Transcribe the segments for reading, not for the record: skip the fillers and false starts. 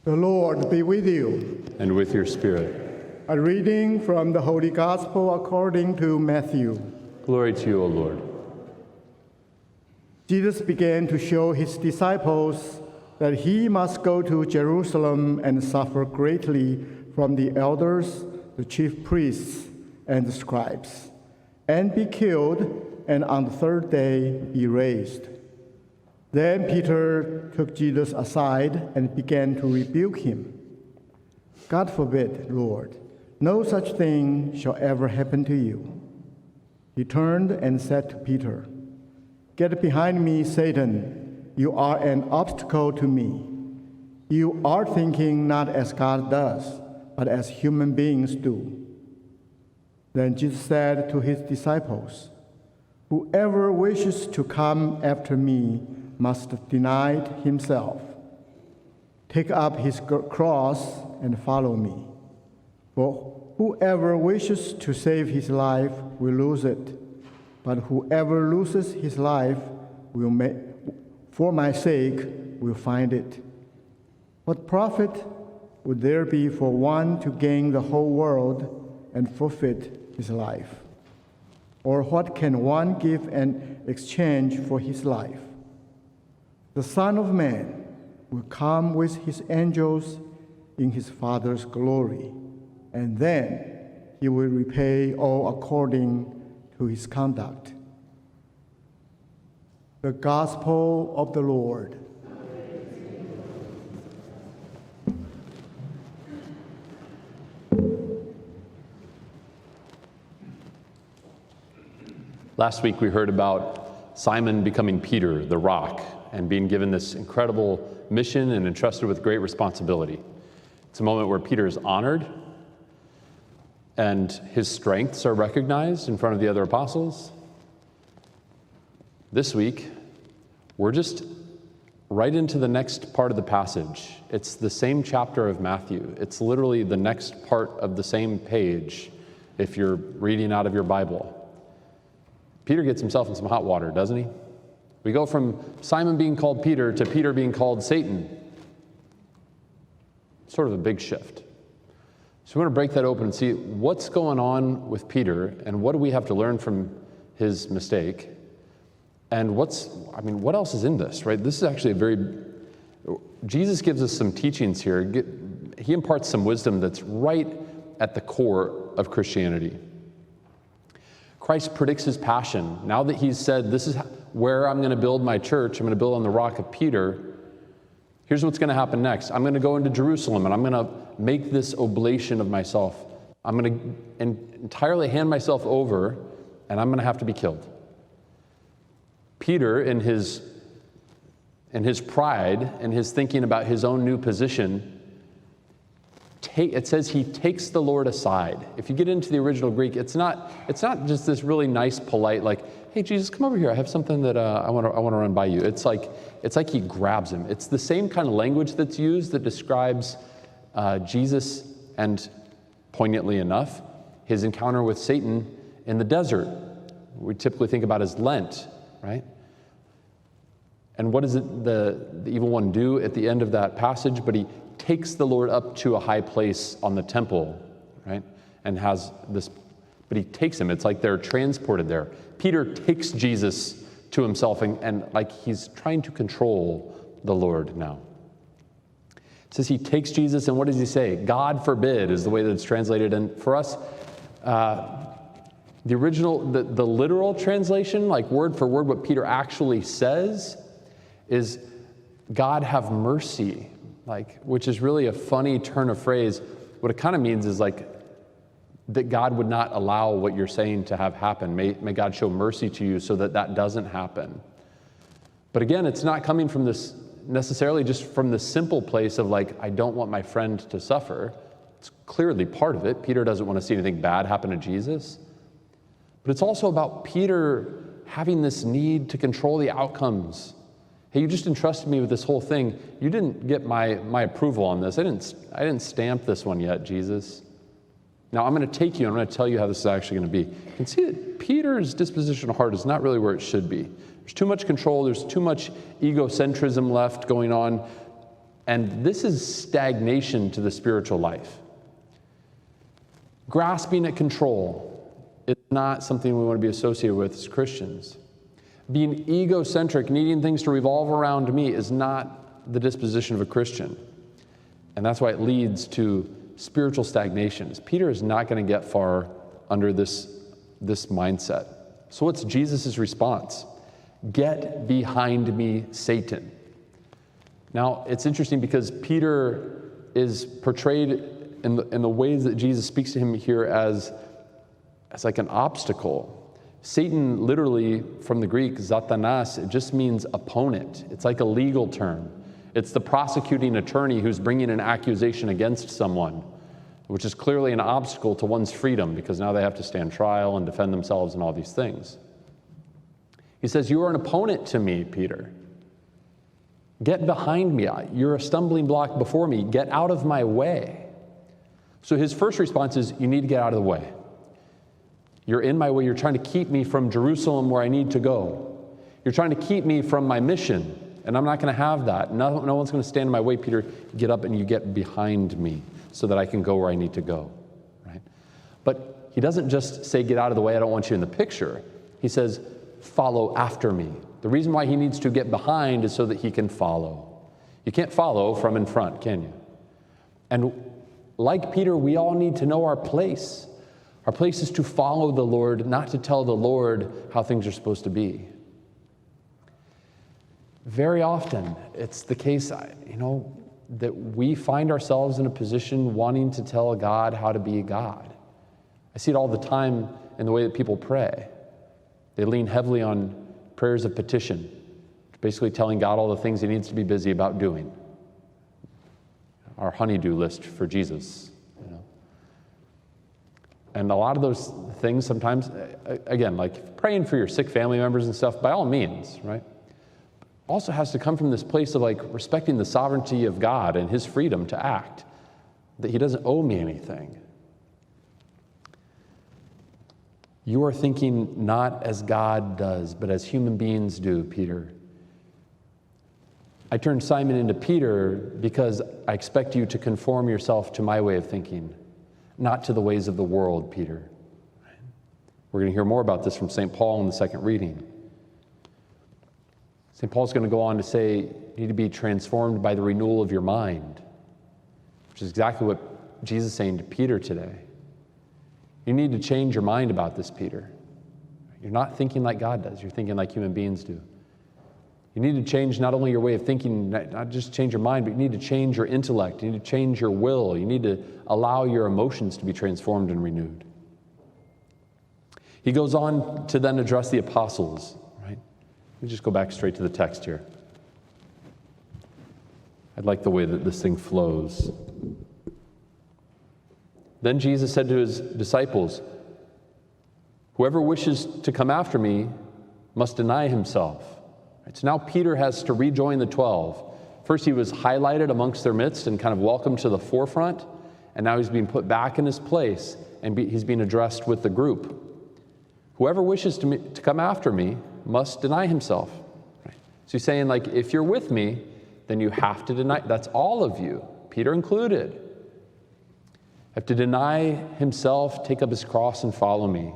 The Lord be with you. And with your spirit. A reading from the Holy Gospel according to Matthew. Glory to you, O Lord. Jesus began to show his disciples that he must go to Jerusalem and suffer greatly from the elders, the chief priests, and the scribes, and be killed, and on the third day be raised. Then Peter took Jesus aside and began to rebuke him. God forbid, Lord, no such thing shall ever happen to you. He turned and said to Peter, "Get behind me, Satan. You are an obstacle to me. You are thinking not as God does, but as human beings do." Then Jesus said to his disciples, "Whoever wishes to come after me must deny himself, take up his cross, and follow me. For whoever wishes to save his life will lose it, but whoever loses his life for my sake will find it. What profit would there be for one to gain the whole world and forfeit his life? Or what can one give in exchange for his life? The Son of Man will come with his angels in his Father's glory, and then he will repay all according to his conduct." The Gospel of the Lord. Last week we heard about Simon becoming Peter, the rock, and being given this incredible mission and entrusted with great responsibility. It's a moment where Peter is honored and his strengths are recognized in front of the other apostles. This week, we're just right into the next part of the passage. It's the same chapter of Matthew. It's literally the next part of the same page if you're reading out of your Bible. Peter gets himself in some hot water, doesn't he? We go from Simon being called Peter to Peter being called Satan. Sort of a big shift. So we want to break that open and see what's going on with Peter and what do we have to learn from his mistake. And what else is in this, right? This is actually Jesus gives us some teachings here. He imparts some wisdom that's right at the core of Christianity. Christ predicts his passion. Now that he's said, this is where I'm going to build my church, I'm going to build on the rock of Peter, here's what's going to happen next. I'm going to go into Jerusalem and I'm going to make this oblation of myself. I'm going to entirely hand myself over and I'm going to have to be killed. Peter, in his pride and his thinking about his own new position, it says he takes the Lord aside. If you get into the original Greek, it's not just this really nice, polite, like, "Hey, Jesus, come over here. I have something that I want to run by you." It's like he grabs him. It's the same kind of language that's used that describes Jesus and, poignantly enough, his encounter with Satan in the desert. We typically think about as Lent, right? And what does the evil one do at the end of that passage? But he takes the Lord up to a high place on the temple, right? And has this, but he takes him. It's like they're transported there. Peter takes Jesus to himself and like he's trying to control the Lord now. It says he takes Jesus, and what does he say? God forbid is the way that it's translated. And for us, the original, the literal translation, like word for word, what Peter actually says is God have mercy. Which is really a funny turn of phrase. What it kind of means is like that God would not allow what you're saying to have happen. May God show mercy to you so that that doesn't happen. But again, it's not coming from this necessarily just from the simple place of like, I don't want my friend to suffer. It's clearly part of it. Peter doesn't want to see anything bad happen to Jesus. But it's also about Peter having this need to control the outcomes. Hey, you just entrusted me with this whole thing. You didn't get my approval on this. I didn't stamp this one yet, Jesus. Now I'm going to take you, I'm going to tell you how this is actually going to be. You can see that Peter's disposition of heart is not really where it should be. There's too much control, there's too much egocentrism left going on, And this is stagnation to the spiritual life. Grasping at control is not something we want to be associated with as Christians. Being egocentric, needing things to revolve around me, is not the disposition of a Christian. And that's why it leads to spiritual stagnation. Peter is not going to get far under this mindset. So what's Jesus' response? Get behind me, Satan. Now, it's interesting because Peter is portrayed in the ways that Jesus speaks to him here as like an obstacle. Satan, literally from the Greek, Satanas, it just means opponent. It's like a legal term. It's the prosecuting attorney who's bringing an accusation against someone, which is clearly an obstacle to one's freedom because now they have to stand trial and defend themselves and all these things. He says, you are an opponent to me, Peter. Get behind me. You're a stumbling block before me. Get out of my way. So his first response is, you need to get out of the way. You're in my way. You're trying to keep me from Jerusalem where I need to go. You're trying to keep me from my mission, and I'm not going to have that. No one's going to stand in my way, Peter. Get up and you get behind me so that I can go where I need to go, right? But he doesn't just say, get out of the way, I don't want you in the picture. He says, follow after me. The reason why he needs to get behind is so that he can follow. You can't follow from in front, can you? And like Peter, we all need to know our place. Our place is to follow the Lord, not to tell the Lord how things are supposed to be. Very often, it's the case, that we find ourselves in a position wanting to tell God how to be God. I see it all the time in the way that people pray. They lean heavily on prayers of petition, basically telling God all the things he needs to be busy about doing. Our honey-do list for Jesus. And a lot of those things sometimes, again, like praying for your sick family members and stuff, by all means, right? Also has to come from this place of like respecting the sovereignty of God and his freedom to act, that he doesn't owe me anything. You are thinking not as God does, but as human beings do, Peter. I turned Simon into Peter because I expect you to conform yourself to my way of thinking, not to the ways of the world, Peter. We're going to hear more about this from St. Paul in the second reading. St. Paul's going to go on to say, you need to be transformed by the renewal of your mind, which is exactly what Jesus is saying to Peter today. You need to change your mind about this, Peter. You're not thinking like God does. You're thinking like human beings do. You need to change not only your way of thinking, not just change your mind, but you need to change your intellect. You need to change your will. You need to allow your emotions to be transformed and renewed. He goes on to then address the apostles, right? Let me just go back straight to the text here. I like the way that this thing flows. Then Jesus said to his disciples, whoever wishes to come after me must deny himself. Right, so now Peter has to rejoin the 12. First he was highlighted amongst their midst and kind of welcomed to the forefront, and now he's being put back in his place and he's being addressed with the group. Whoever wishes to come after me must deny himself. Right? So he's saying, like, if you're with me, then you have to deny. That's all of you, Peter included. Have to deny himself, take up his cross, and follow me.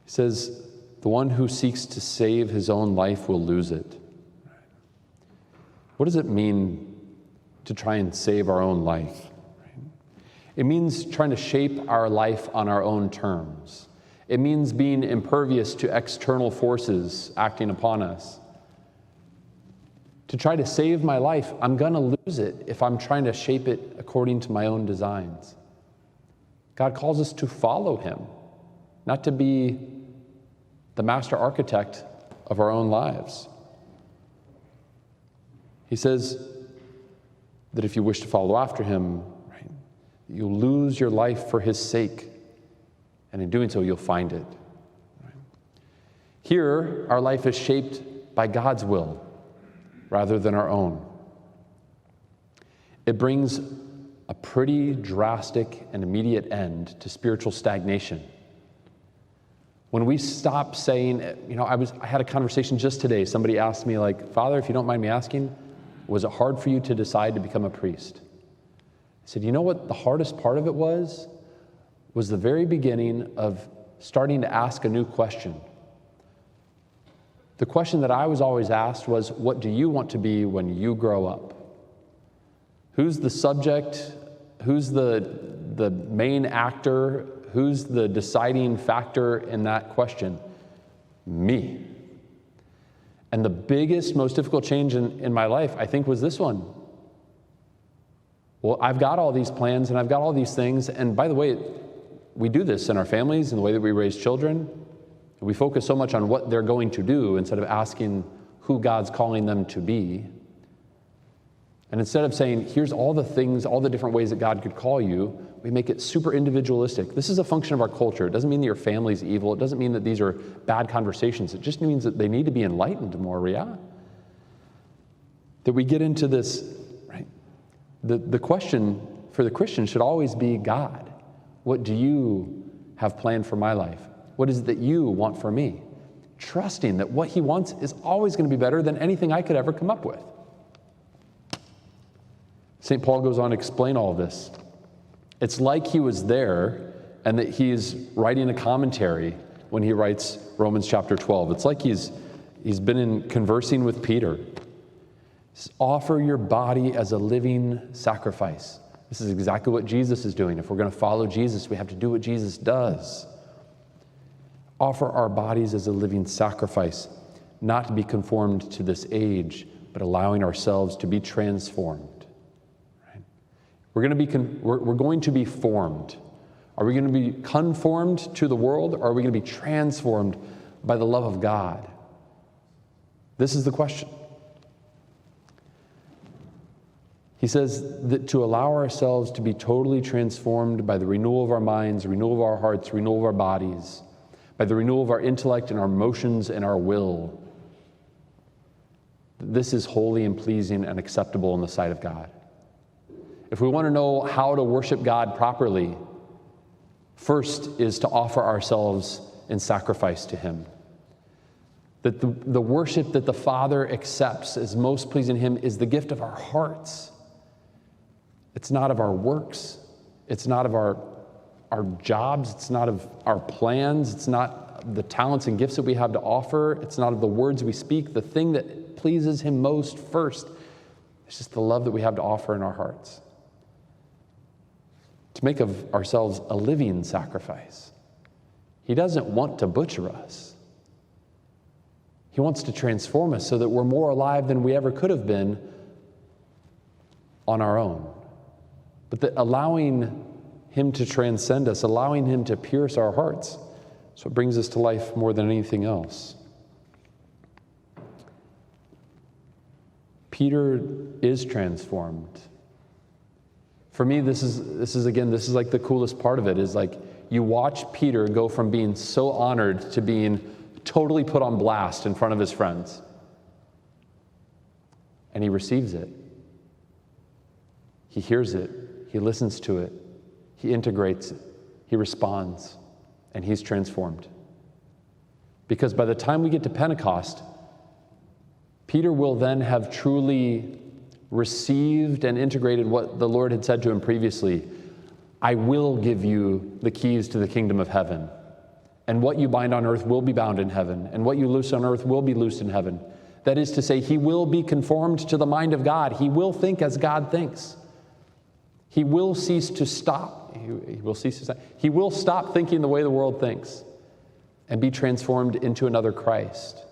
He says, the one who seeks to save his own life will lose it. What does it mean to try and save our own life? It means trying to shape our life on our own terms. It means being impervious to external forces acting upon us. To try to save my life, I'm going to lose it if I'm trying to shape it according to my own designs. God calls us to follow him, not to be the master architect of our own lives. He says that if you wish to follow after him, right, you'll lose your life for his sake, and in doing so, you'll find it. Right? Here, our life is shaped by God's will rather than our own. It brings a pretty drastic and immediate end to spiritual stagnation. When we stop saying, I had a conversation just today. Somebody asked me, like, Father, if you don't mind me asking, was it hard for you to decide to become a priest? I said, you know what the hardest part of it was the very beginning of starting to ask a new question. The question that I was always asked was, what do you want to be when you grow up? Who's the subject? Who's the main actor? Who's the deciding factor in that question? Me. And the biggest, most difficult change in my life, I think, was this one. Well, I've got all these plans and I've got all these things. And by the way, we do this in our families, in the way that we raise children. We focus so much on what they're going to do instead of asking who God's calling them to be. And instead of saying, here's all the things, all the different ways that God could call you, we make it super individualistic. This is a function of our culture. It doesn't mean that your family's evil. It doesn't mean that these are bad conversations. It just means that they need to be enlightened more, yeah? That we get into this, right? The question for the Christian should always be, God, what do you have planned for my life? What is it that you want for me? Trusting that what he wants is always going to be better than anything I could ever come up with. St. Paul goes on to explain all of this. It's like he was there and that he's writing a commentary when he writes Romans chapter 12. It's like he's been conversing with Peter. Offer your body as a living sacrifice. This is exactly what Jesus is doing. If we're going to follow Jesus, we have to do what Jesus does. Offer our bodies as a living sacrifice, not to be conformed to this age, but allowing ourselves to be transformed. We're going to be formed. Are we going to be conformed to the world, or are we going to be transformed by the love of God? This is the question. He says that to allow ourselves to be totally transformed by the renewal of our minds, renewal of our hearts, renewal of our bodies, by the renewal of our intellect and our emotions and our will, this is holy and pleasing and acceptable in the sight of God. If we want to know how to worship God properly, first is to offer ourselves in sacrifice to him. That the worship that the Father accepts as most pleasing to him is the gift of our hearts. It's not of our works. It's not of our jobs. It's not of our plans. It's not the talents and gifts that we have to offer. It's not of the words we speak. The thing that pleases him most first is just the love that we have to offer in our hearts. To make of ourselves a living sacrifice. He doesn't want to butcher us. He wants to transform us so that we're more alive than we ever could have been on our own. But that allowing him to transcend us, allowing him to pierce our hearts, is what brings us to life more than anything else. Peter is transformed. For me, this is like the coolest part of it, is like you watch Peter go from being so honored to being totally put on blast in front of his friends. And he receives it. He hears it. He listens to it. He integrates it. He responds. And he's transformed. Because by the time we get to Pentecost, Peter will then have truly received and integrated what the Lord had said to him previously. I will give you the keys to the kingdom of heaven. And what you bind on earth will be bound in heaven. And what you loose on earth will be loosed in heaven. That is to say, he will be conformed to the mind of God. He will think as God thinks. He will cease to stop. He will stop thinking the way the world thinks and be transformed into another Christ.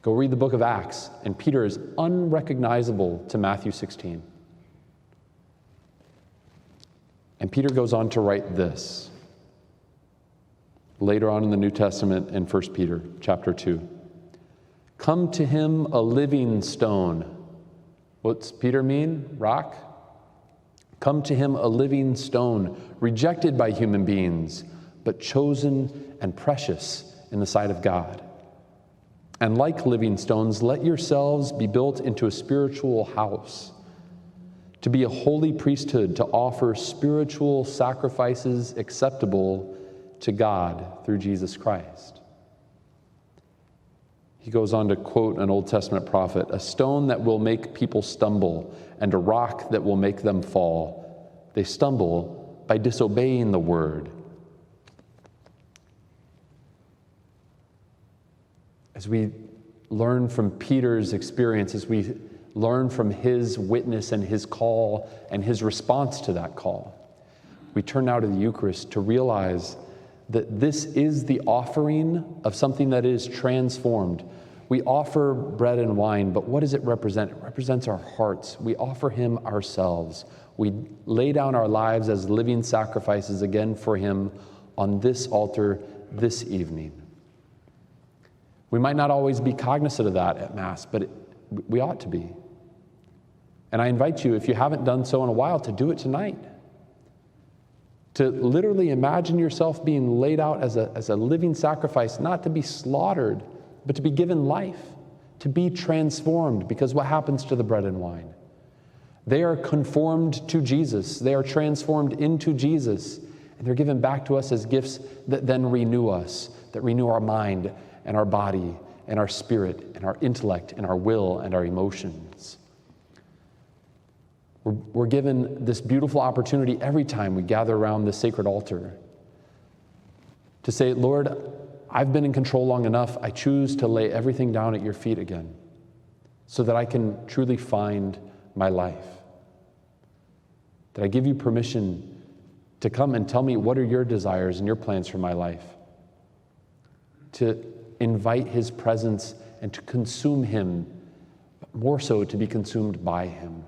Go read the book of Acts, and Peter is unrecognizable to Matthew 16. And Peter goes on to write this later on in the New Testament in 1 Peter chapter 2. Come to him a living stone. What's Peter mean? Rock? Come to him a living stone, rejected by human beings, but chosen and precious in the sight of God. And like living stones, let yourselves be built into a spiritual house, to be a holy priesthood, to offer spiritual sacrifices acceptable to God through Jesus Christ. He goes on to quote an Old Testament prophet, "A stone that will make people stumble and a rock that will make them fall. They stumble by disobeying the word." As we learn from Peter's experience, as we learn from his witness and his call and his response to that call, we turn now to the Eucharist to realize that this is the offering of something that is transformed. We offer bread and wine, but what does it represent? It represents our hearts. We offer him ourselves. We lay down our lives as living sacrifices again for him on this altar this evening. We might not always be cognizant of that at Mass, but we ought to be. And I invite you, if you haven't done so in a while, to do it tonight. To literally imagine yourself being laid out as a living sacrifice, not to be slaughtered, but to be given life, to be transformed. Because what happens to the bread and wine? They are conformed to Jesus. They are transformed into Jesus. And they're given back to us as gifts that then renew us, that renew our mind and our body and our spirit and our intellect and our will and our emotions. We're given this beautiful opportunity every time we gather around the sacred altar to say, Lord, I've been in control long enough. I choose to lay everything down at your feet again so that I can truly find my life. That I give you permission to come and tell me what are your desires and your plans for my life. To invite his presence and to consume him, but more so to be consumed by him.